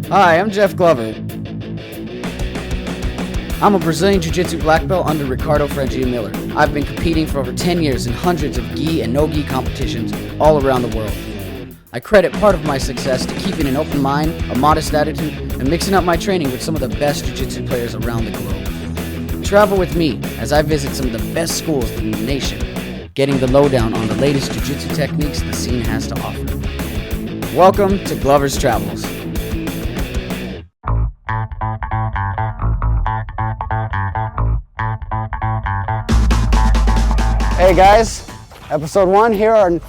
Hi, I'm Jeff Glover. I'm a Brazilian Jiu Jitsu black belt under Ricardo Frangia Miller. I've been competing for over 10 years in hundreds of gi and no-gi competitions all around the world. I credit part of my success to keeping an open mind, a modest attitude, and mixing up my training with some of the best Jiu Jitsu players around the globe. Travel with me as I visit some of the best schools in the nation, getting the lowdown on the latest Jiu Jitsu techniques the scene has to offer. Welcome to Glover's Travels. Hey guys, episode 1 here at our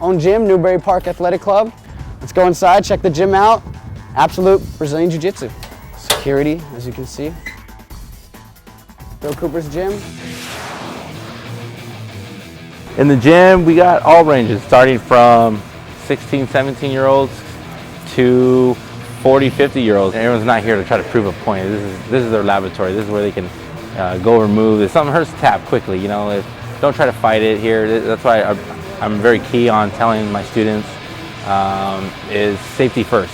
own gym, Newbury Park Athletic Club. Let's go inside, check the gym out. Absolute Brazilian Jiu Jitsu. Security, as you can see. Bill Cooper's gym. In the gym, we got all ranges, starting from 16, 17-year-olds to 40, 50-year-olds. Everyone's not here to try to prove a point. This is their laboratory. This is where they can go or move. If something hurts, tap quickly. You know, don't try to fight it here. That's why I'm very key on telling my students is safety first.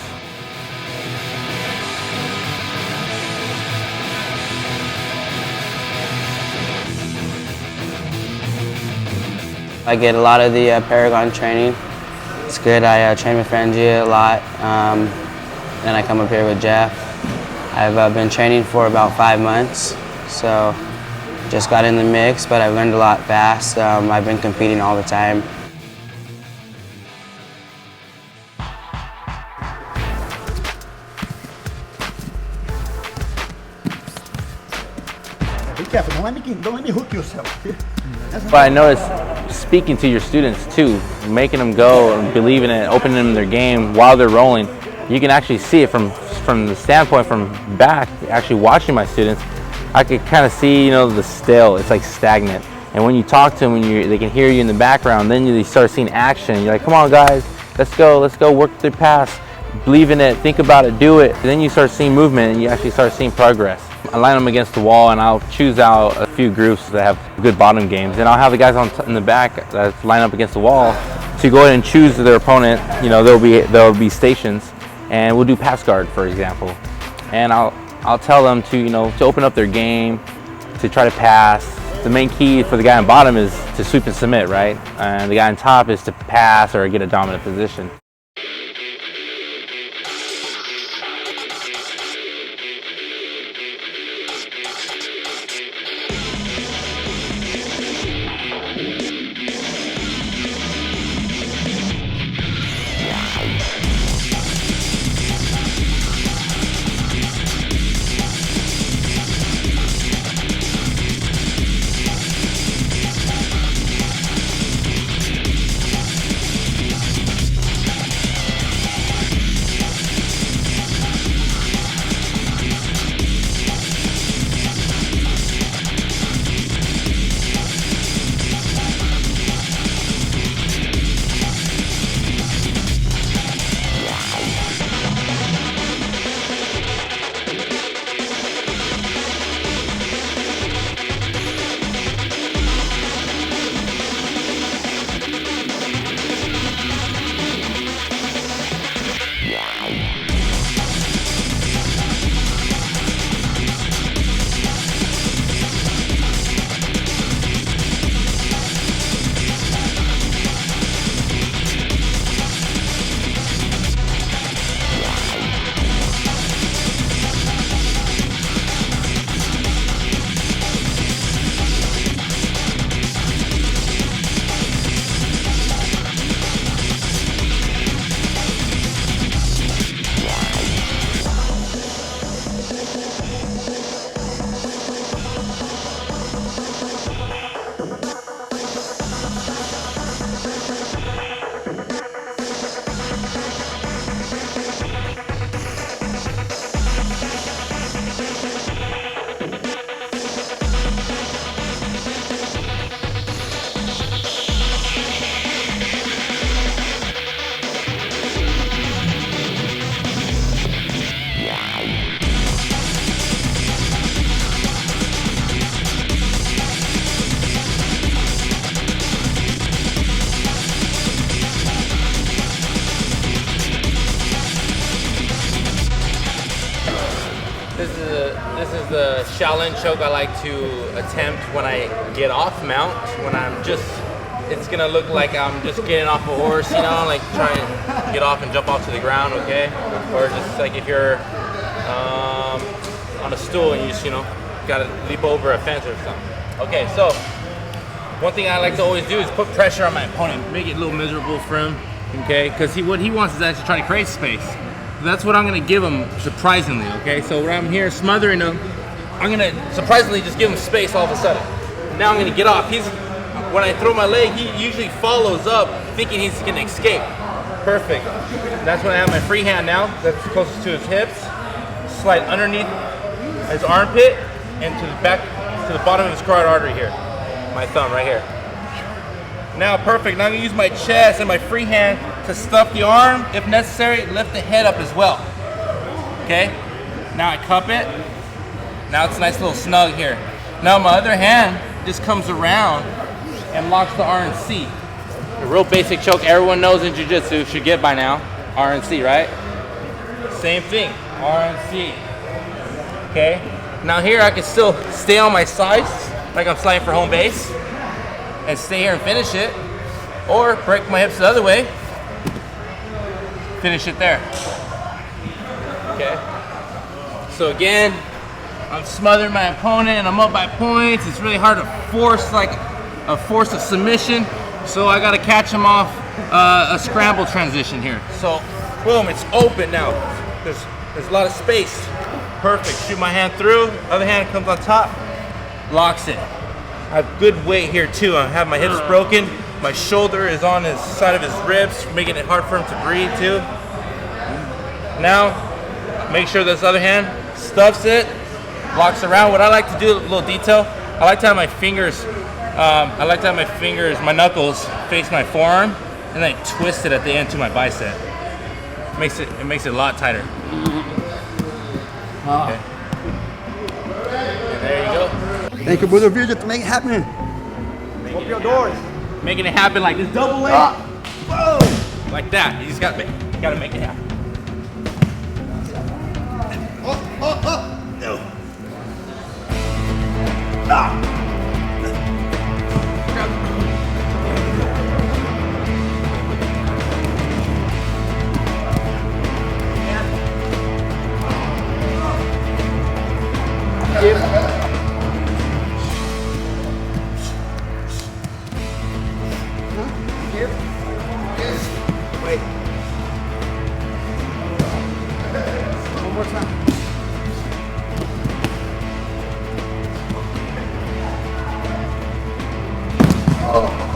I get a lot of the Paragon training. It's good. I train with Frangia a lot. Then I come up here with Jeff. I've been training for about 5 months, so just got in the mix, but I've learned a lot fast. I've been competing all the time. Be careful, don't let me hook yourself. But I noticed speaking to your students too, making them go and believe in it, opening them their game while they're rolling. You can actually see it from the standpoint from back, actually watching my students. I could kind of see, the still, it's like stagnant. And when you talk to them, they can hear you in the background, then you start seeing action. You're like, come on guys, let's go, work the pass, believe in it, think about it, do it. And then you start seeing movement and you actually start seeing progress. I line them against the wall and I'll choose out a few groups that have good bottom games. And I'll have the guys in the back that line up against the wall to go ahead and choose their opponent. There'll be stations and we'll do pass guard, for example. And I'll tell them to open up their game, to try to pass. The main key for the guy on bottom is to sweep and submit, right? And the guy on top is to pass or get a dominant position. the Shaolin choke I like to attempt when I get off mount, when I'm just, it's gonna look like I'm just getting off a horse, you know, like trying to get off and jump off to the ground, okay? Or just like if you're on a stool and you just, you know, gotta leap over a fence or something. Okay, so one thing I like to always do is put pressure on my opponent, make it a little miserable for him, okay? Because what he wants is actually trying to create space. That's what I'm gonna give him, surprisingly, okay? So when I'm here smothering him, I'm gonna surprisingly just give him space all of a sudden. Now I'm gonna get off. When I throw my leg, he usually follows up thinking he's gonna escape. Perfect. That's when I have my free hand now, that's closest to his hips. Slide underneath his armpit and to the back, to the bottom of his carotid artery here. My thumb right here. Now, perfect. Now I'm gonna use my chest and my free hand to stuff the arm. If necessary, lift the head up as well. Okay? Now I cup it. Now it's a nice little snug here. Now my other hand just comes around and locks the RNC. A real basic choke everyone knows in Jiu Jitsu should get by now. RNC, right? Same thing, RNC. Okay? Now here I can still stay on my sides, like I'm sliding for home base, and stay here and finish it, or break my hips the other way, finish it there. Okay? So again, I'm smothering my opponent and I'm up by points. It's really hard to force like a force of submission, so I gotta catch him off a scramble transition here. So boom, it's open now. There's a lot of space. Perfect, shoot my hand through, other hand comes on top, locks it. I have good weight here too. I have my hips broken. My shoulder is on his side of his ribs, making it hard for him to breathe too. Now, make sure this other hand stuffs it, locks around. What I like to do, a little detail, I like to have my fingers, my knuckles face my forearm, and then I twist it at the end to my bicep. It makes it a lot tighter. Wow. Okay. And there you go. Thank you, Budo Video, to make it happen. Open your doors. Making it happen like this double leg. Whoa! Like that. You just gotta make it happen. No. Ah! Here. Yes. Wait. One more time. Oh.